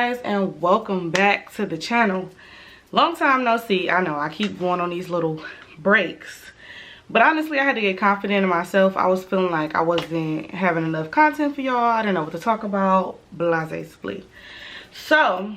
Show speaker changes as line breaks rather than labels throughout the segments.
guys, and welcome back to the channel. Long time no see. I know I keep going on these little breaks, but honestly I had to get confident in myself. I was feeling like I wasn't having enough content for y'all. I didn't know what to talk about, basically. So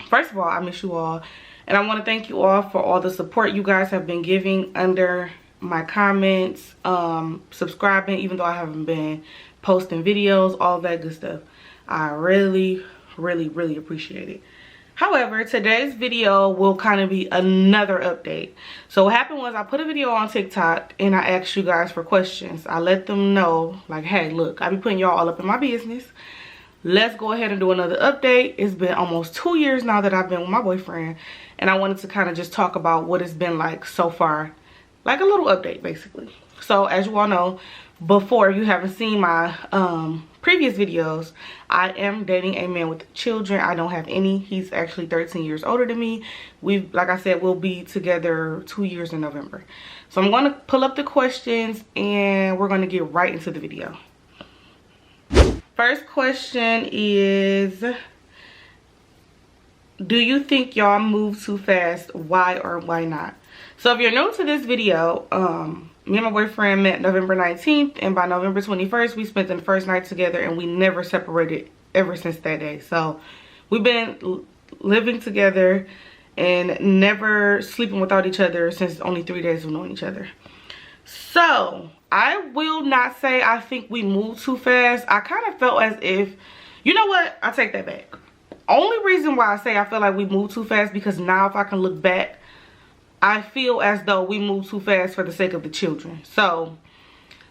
first of all, I miss you all, and I want to thank you all for all the support you guys have been giving under my comments, subscribing even though I haven't been posting videos, all that good stuff. I really appreciate it. However, today's video will kind of be another update. So what happened was I put a video on TikTok and I asked you guys for questions. I let them know, like, hey, look, I be putting y'all all up in my business. Let's go ahead and do another update. It's been almost 2 years now that I've been with my boyfriend, and I wanted to kind of just talk about what it's been like so far. Like a little update, basically. So as you all know, before, if you haven't seen my previous videos, I am dating a man with children. I don't have any. He's actually 13 years older than me. We've, like I said, we'll be together 2 years in November. So I'm going to pull up the questions and we're going to get right into the video. First question is, do you think y'all move too fast? Why or why not? So if you're new to this video, me and my boyfriend met November 19th, and by November 21st, we spent the first night together, and we never separated ever since that day. So we've been living together and never sleeping without each other since only 3 days of knowing each other. So I will not say I think we moved too fast. I kind of felt as if, you know what? I take that back. Only reason why I say I feel like we moved too fast, because now if I can look back, I feel as though we moved too fast for the sake of the children. So,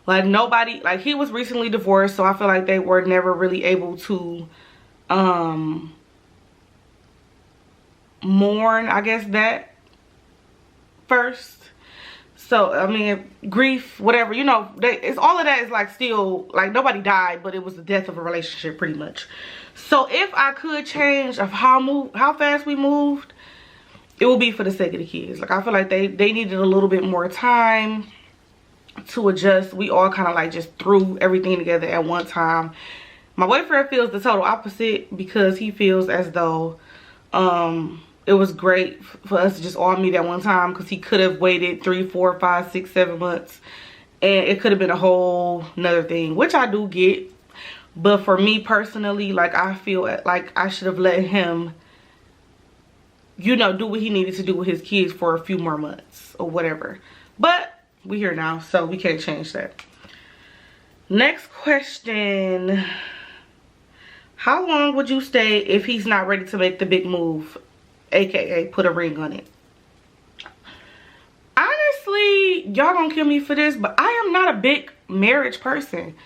like, nobody, like, he was recently divorced, so I feel like they were never really able to mourn, I guess, that first. So, I mean, grief, whatever, you know, it's all of that is, like, still, like, nobody died, but it was the death of a relationship, pretty much. So, if I could change of how fast we moved, it will be for the sake of the kids. Like, I feel like they needed a little bit more time to adjust. We all kind of like just threw everything together at one time. My boyfriend feels the total opposite, because he feels as though it was great for us to just all meet at one time, because he could have waited 3, 4, 5, 6, 7 months, and it could have been a whole nother thing, which I do get. But for me personally, like, I feel like I should have let him, you know, do what he needed to do with his kids for a few more months or whatever. But we're here now, so we can't change that. Next question. How long would you stay if he's not ready to make the big move, aka put a ring on it? Honestly, y'all gonna kill me for this, but I am not a big marriage person.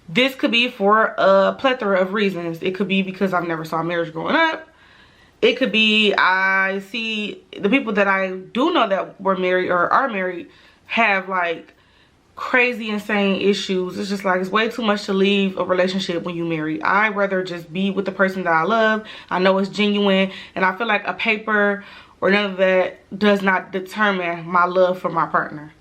This could be for a plethora of reasons. It could be because I've never saw marriage growing up. It could be I see the people that I do know that were married or are married have like crazy insane issues. It's just like, it's way too much to leave a relationship when you marry. I'd rather just be with the person that I love. I know it's genuine, and I feel like a paper or none of that does not determine my love for my partner.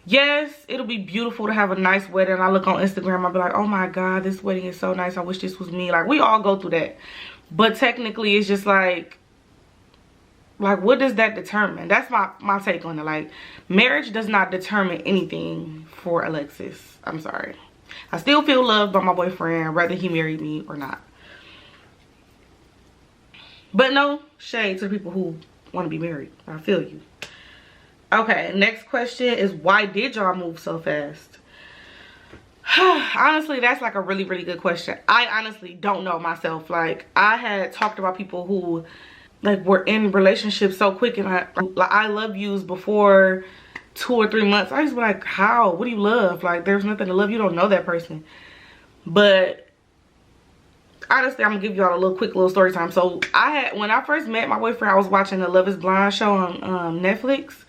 Yes, it'll be beautiful to have a nice wedding. I look on Instagram, I'll be like, oh my God, this wedding is so nice. I wish this was me. Like, we all go through that. But technically, it's just like what does that determine? That's my take on it. Like, marriage does not determine anything for Alexis. I'm sorry. I still feel loved by my boyfriend, whether he married me or not. But no shade to the people who want to be married. I feel you. Okay, next question is, why did y'all move so fast? Honestly, that's like a really good question. I honestly don't know myself. Like, I had talked about people who like were in relationships so quick, and I love yous before 2 or 3 months. I just be like, how? What do you love? Like, there's nothing to love. You don't know that person. But honestly, I'm gonna give y'all a quick story time. So when I first met my boyfriend, I was watching the Love is Blind show on Netflix,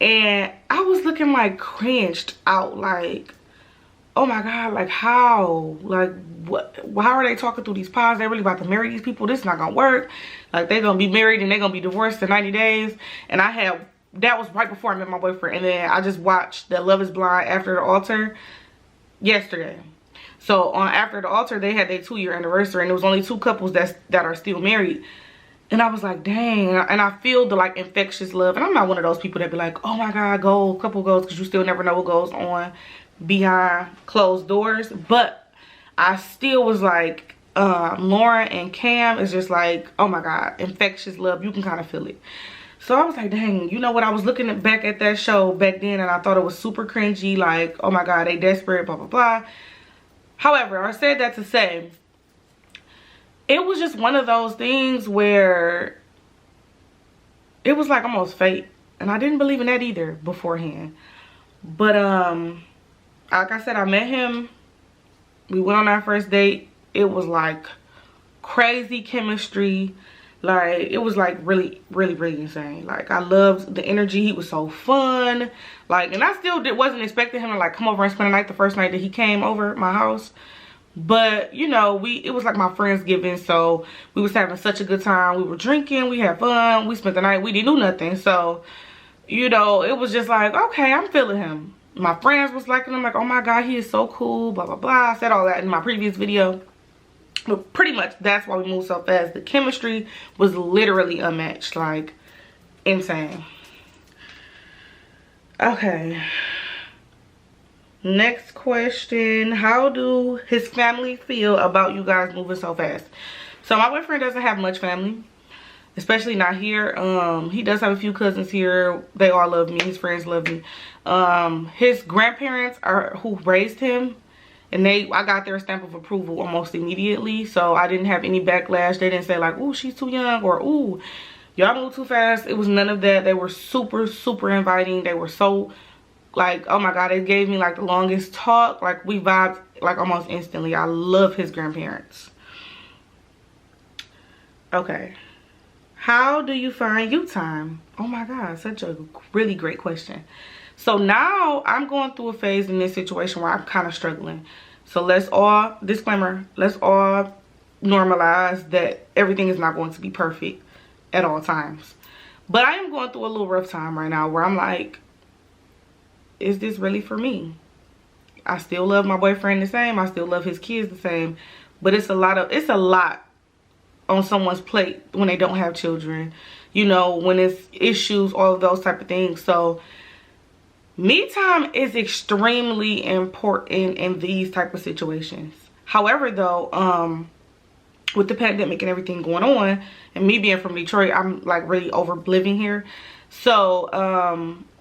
and I was looking like cringed out, like, oh my God, like, how? Like, what? How are they talking through these pods? They really about to marry these people? This is not gonna work. Like, they're gonna be married and they're gonna be divorced in 90 days. And that was right before I met my boyfriend. And then I just watched the Love is Blind After the Altar yesterday. So on After the Altar, they had their 2-year anniversary, and there was only 2 couples that are still married. And I was like, dang. And I feel the like infectious love. And I'm not one of those people that be like, oh my God, couple goals, because you still never know what goes on behind closed doors. But I still was like, Lauren and Cam is just like, oh my God, infectious love. You can kind of feel it. So I was like, dang, you know what? I was looking back at that show back then, and I thought it was super cringy. Like, oh my God, they desperate, blah, blah, blah. However, I said that to say, it was just one of those things where it was like almost fate. And I didn't believe in that either beforehand. But like I said, I met him. We went on our first date. It was like crazy chemistry. Like, it was like really, really, really insane. Like, I loved the energy. He was so fun. Like, and I still wasn't expecting him to like come over and spend the night the first night that he came over at my house. But, you know, it was like my Friendsgiving, so we was having such a good time. We were drinking, we had fun, we spent the night, we didn't do nothing. So, you know, it was just like, okay, I'm feeling him. My friends was liking him, like, oh my God, he is so cool, blah, blah, blah. I said all that in my previous video. But pretty much that's why we moved so fast. The chemistry was literally unmatched, like, insane. Okay. Next question. How do his family feel about you guys moving so fast? So my boyfriend doesn't have much family, especially not here. He does have a few cousins here. They all love me. His friends love me. His grandparents are who raised him, and I got their stamp of approval almost immediately. So I didn't have any backlash. They didn't say like, "Ooh, she's too young," or "Ooh, y'all move too fast." It was none of that. They were super, super inviting. They were so like, oh my God, they gave me like the longest talk. Like, we vibed like almost instantly. I love his grandparents. Okay. How do you find you time? Oh my God, such a really great question. So now I'm going through a phase in this situation where I'm kind of struggling. So let's all, disclaimer, let's all normalize that everything is not going to be perfect at all times. But I am going through a little rough time right now where I'm like, is this really for me? I still love my boyfriend the same. I still love his kids the same. But it's a lot on someone's plate when they don't have children. You know, when it's issues, all of those type of things. So me time is extremely important in these type of situations. However, though, with the pandemic and everything going on, and me being from Detroit, I'm like really over living here. So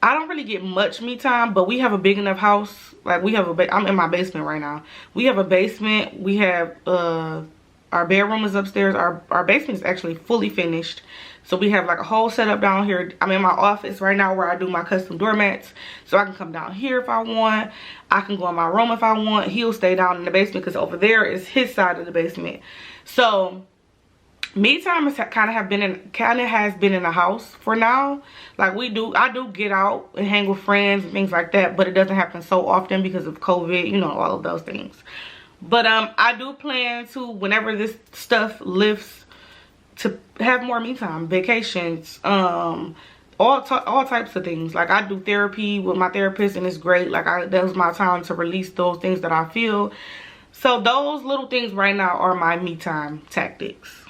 I don't really get much me time, but we have a big enough house. Like, we have I'm in my basement right now. We have a basement. We have our bedroom is upstairs. Our basement is actually fully finished. So we have like a whole setup down here. I'm in my office right now where I do my custom doormats. So I can come down here if I want. I can go in my room if I want. He'll stay down in the basement because over there is his side of the basement. So me time has kind of has been in the house for now. Like, I do get out and hang with friends and things like that, but it doesn't happen so often because of COVID, you know, all of those things. But I do plan to, whenever this stuff lifts, to have more me time, vacations, all types of things. Like, I do therapy with my therapist, and it's great. Like, that was my time to release those things that I feel. So those little things right now are my me time tactics.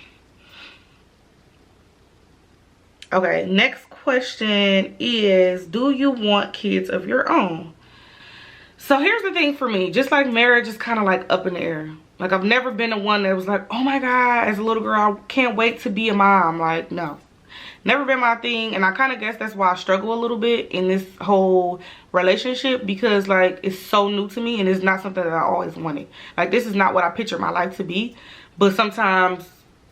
Okay, next question is, do you want kids of your own? So here's the thing for me. Just like marriage is kind of like up in the air. Like, I've never been the one that was like, oh my God, as a little girl, I can't wait to be a mom. Like, no. Never been my thing. And I kind of guess that's why I struggle a little bit in this whole relationship. Because, like, it's so new to me. And it's not something that I always wanted. Like, this is not what I pictured my life to be. But sometimes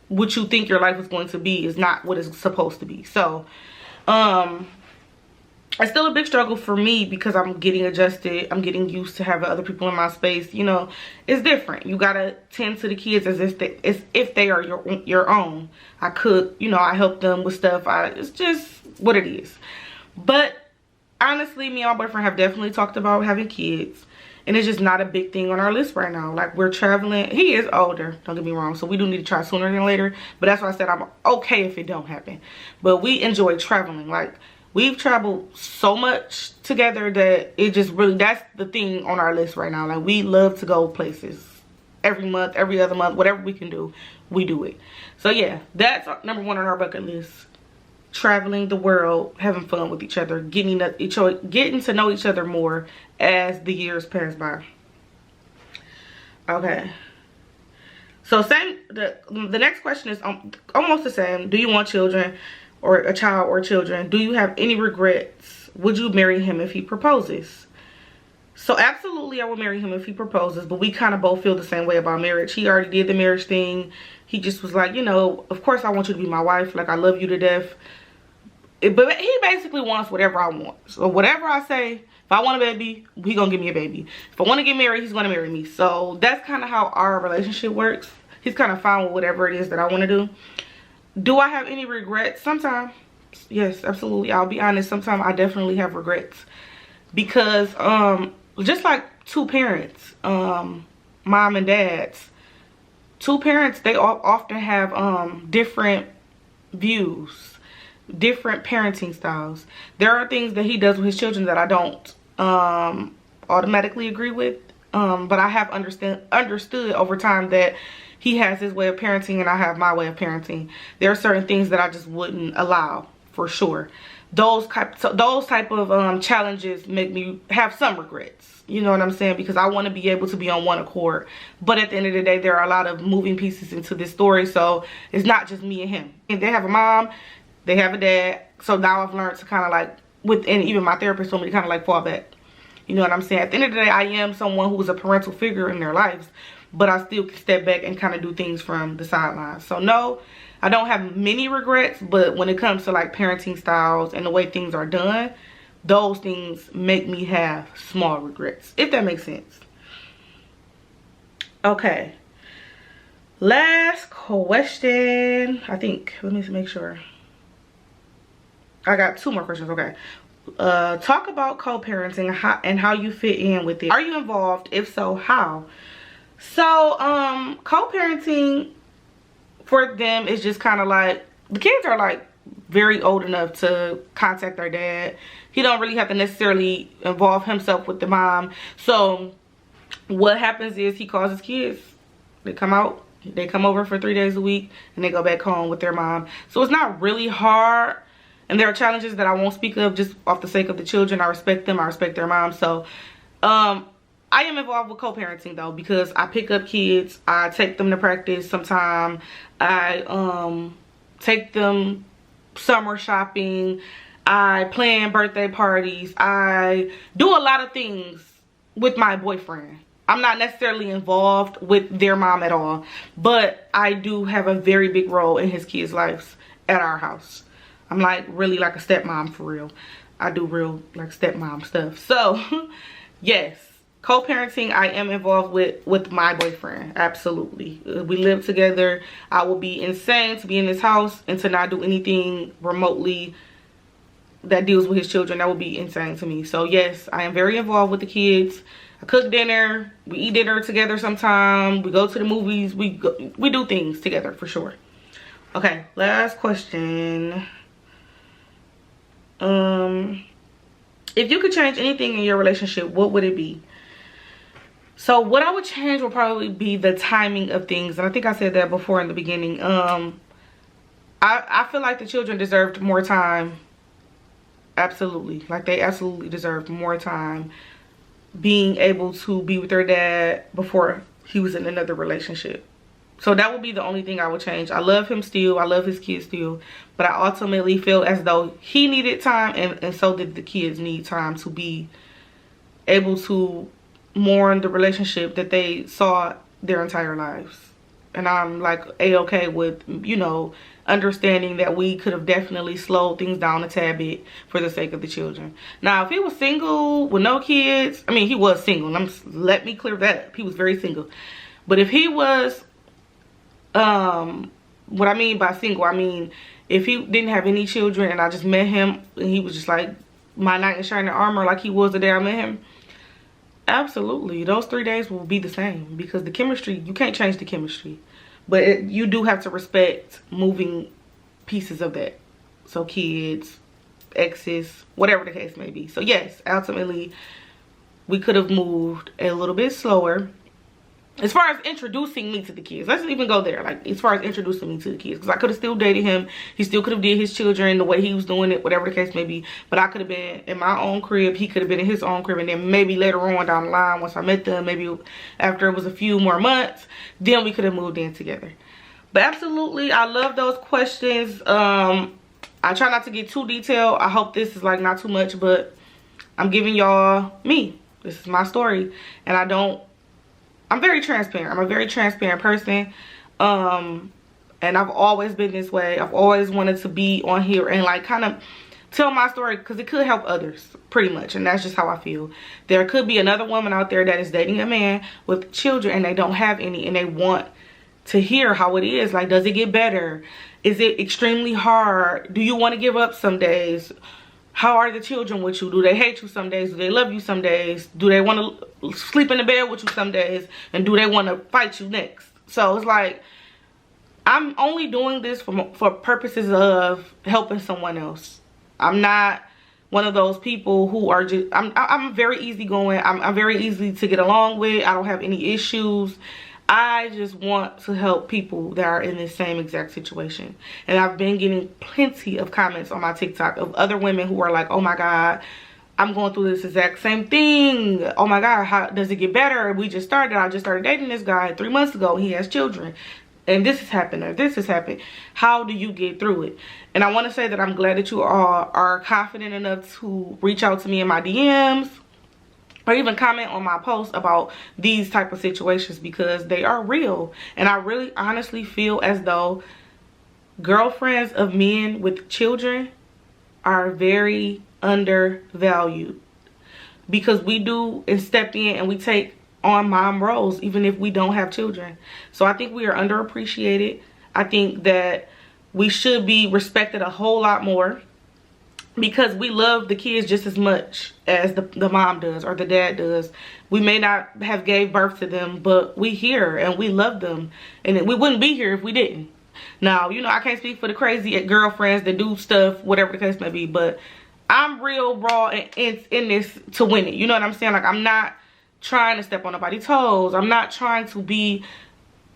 what you think your life is going to be is not what it's supposed to be. So, it's still a big struggle for me because I'm getting adjusted. I'm getting used to having other people in my space. You know, it's different. You gotta tend to the kids as if they are your own. I cook, you know, I help them with stuff. It's just what it is. But honestly, me and my boyfriend have definitely talked about having kids. And it's just not a big thing on our list right now. Like, we're traveling. He is older, don't get me wrong. So we do need to try sooner than later. But that's why I said I'm okay if it don't happen. But we enjoy traveling. Like, We've traveled so much together that it just really, that's the thing on our list right now. Like, we love to go places every month, every other month, whatever we can do, we do it. So yeah, that's number one on our bucket list. Traveling the world, having fun with each other, getting to know each other more as the years pass by. Okay. So same, the next question is almost the same. Do you want children, or a child or children? Do you have any regrets? Would you marry him if he proposes? So absolutely I would marry him if he proposes, but we kind of both feel the same way about marriage. He already did the marriage thing. He just was like, you know, of course I want you to be my wife. Like, I love you to death. But he basically wants whatever I want. So whatever I say, if I want a baby, he gonna give me a baby. If I want to get married, he's gonna marry me. So that's kind of how our relationship works. He's kind of fine with whatever it is that I want to do. Do I have any regrets? Sometimes. Yes, absolutely. I'll be honest. Sometimes I definitely have regrets. Because just like two parents, mom and dads, two parents, they often have different views, different parenting styles. There are things that he does with his children that I don't automatically agree with, but I have understood over time that he has his way of parenting and I have my way of parenting. There are certain things that I just wouldn't allow, for sure. Those type of challenges make me have some regrets. You know what I'm saying? Because I want to be able to be on one accord. But at the end of the day, there are a lot of moving pieces into this story. So it's not just me and him. And they have a mom, they have a dad. So now I've learned to kind of like, and even my therapist told me to kind of like fall back. You know what I'm saying? At the end of the day, I am someone who is a parental figure in their lives. But I still can step back and kind of do things from the sidelines. So no, I don't have many regrets. But when it comes to like parenting styles and the way things are done, those things make me have small regrets, if that makes sense. Okay. Last question. I think, let me make sure. I got two more questions. Okay. Talk about co-parenting and how you fit in with it. Are you involved? If so, how? So co-parenting for them is just kind of like, the kids are like very old enough to contact their dad. He don't really have to necessarily involve himself with the mom. So what happens is he calls his kids. They come out, they come over for 3 days a week, and they go back home with their mom. So it's not really hard. And there are challenges that I won't speak of just off the sake of the children. I respect them. I respect their mom. So I am involved with co-parenting though, because I pick up kids. I take them to practice sometime. I take them summer shopping. I plan birthday parties. I do a lot of things with my boyfriend. I'm not necessarily involved with their mom at all, but I do have a very big role in his kids' lives at our house. I'm like really like a stepmom for real. I do real like stepmom stuff. So yes, co-parenting I am involved with my boyfriend. Absolutely. We live together. I will be insane to be in this house and to not do anything remotely that deals with his children. That would be insane to me. So yes, I am very involved with the kids. I cook dinner. We eat dinner together sometime. We go to the movies. We do things together for sure. Okay, last question. If you could change anything in your relationship, what would it be? So what I would change would probably be the timing of things. And I think I said that before in the beginning. I feel like the children deserved more time. Absolutely. Like they absolutely deserved more time being able to be with their dad before he was in another relationship. So that would be the only thing I would change. I love him still. I love his kids still. But I ultimately feel as though he needed time and so did the kids need time to be able to mourn the relationship that they saw their entire lives. And I'm like a-okay with, you know, understanding that we could have definitely slowed things down a tad bit for the sake of the children. Now, if he was single with no kids, I mean, he was single. Let me clear that up. He was very single. But if he was, what I mean by single, I mean, if he didn't have any children and I just met him and he was just like my knight in shining armor like he was the day I met him, absolutely, those 3 days will be the same because the chemistry, you can't change the chemistry. But you do have to respect moving pieces of that. So kids, exes, whatever the case may be. So yes, ultimately we could have moved a little bit slower as far as introducing me to the kids. Let's even go there. Like, as far as introducing me to the kids, because I could have still dated him. He still could have did his children the way he was doing it, whatever the case may be. But I could have been in my own crib. He could have been in his own crib. And then maybe later on down the line, once I met them, maybe after it was a few more months, then we could have moved in together. But absolutely, I love those questions. I try not to get too detailed. I hope this is like not too much, but I'm giving y'all me. This is my story. And I'm very transparent. I'm a very transparent person. And I've always been this way. I've always wanted to be on here and like kind of tell my story, because it could help others pretty much. And that's just how I feel. There could be another woman out there that is dating a man with children and they don't have any, and they want to hear how it is. Like, does it get better? Is it extremely hard? Do you want to give up some days? How are the children with you? Do they hate you some days? Do they love you some days? Do they want to sleep in the bed with you some days? And do they want to fight you next? So it's like, I'm only doing this for purposes of helping someone else. I'm not one of those people who are just, I'm very easygoing. I'm very easy to get along with. I don't have any issues. I just want to help people that are in the same exact situation. And I've been getting plenty of comments on my TikTok of other women who are like, oh my God, I'm going through this exact same thing. Oh my God, how does it get better? I just started dating this guy 3 months ago. He has children. And this has happened, or this has happened. How do you get through it? And I want to say that I'm glad that you all are confident enough to reach out to me in my DMs, or even comment on my posts about these type of situations, because they are real. And I really honestly feel as though girlfriends of men with children are very undervalued, because we do and step in and we take on mom roles even if we don't have children. So I think we are underappreciated. I think that we should be respected a whole lot more, because we love the kids just as much as the mom does or the dad does. We may not have gave birth to them, but we here and we love them. And we wouldn't be here if we didn't. Now, you know, I can't speak for the crazy girlfriends that do stuff, whatever the case may be, but I'm real raw in this to win it. You know what I'm saying? Like, I'm not trying to step on nobody's toes. I'm not trying to be,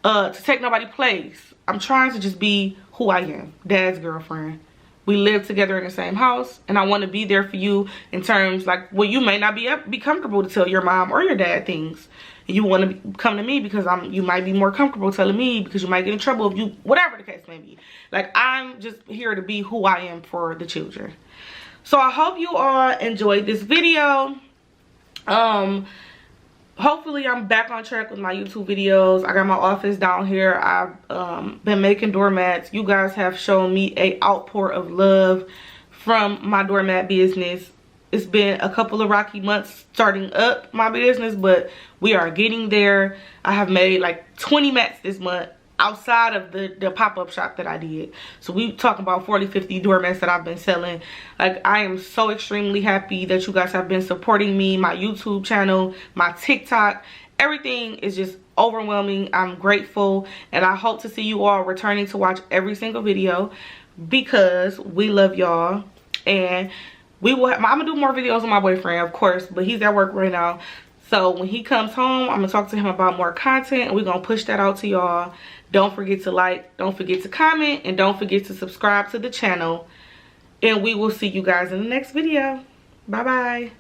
to take nobody's place. I'm trying to just be who I am, dad's girlfriend. We live together in the same house, and I want to be there for you in terms like, well, you may not be comfortable to tell your mom or your dad things. You want to come to me because you might be more comfortable telling me, because you might get in trouble if you, whatever the case may be. Like, I'm just here to be who I am for the children. So I hope you all enjoyed this video. Hopefully I'm back on track with my YouTube videos. I got my office down here. I've been making doormats. You guys have shown me a outpour of love from my doormat business. It's been a couple of rocky months starting up my business, but we are getting there. I have made like 20 mats this month outside of the pop-up shop that I did. So we talking about 40-50 doormats that I've been selling. Like, I am so extremely happy that you guys have been supporting me, my YouTube channel, my TikTok. Everything is just overwhelming. I'm grateful, and I hope to see you all returning to watch every single video, because we love y'all. And we will I'm gonna do more videos with my boyfriend, of course, but he's at work right now. So when he comes home, I'm gonna talk to him about more content, and we're gonna push that out to y'all. Don't forget to like, don't forget to comment, and don't forget to subscribe to the channel. And we will see you guys in the next video. Bye bye.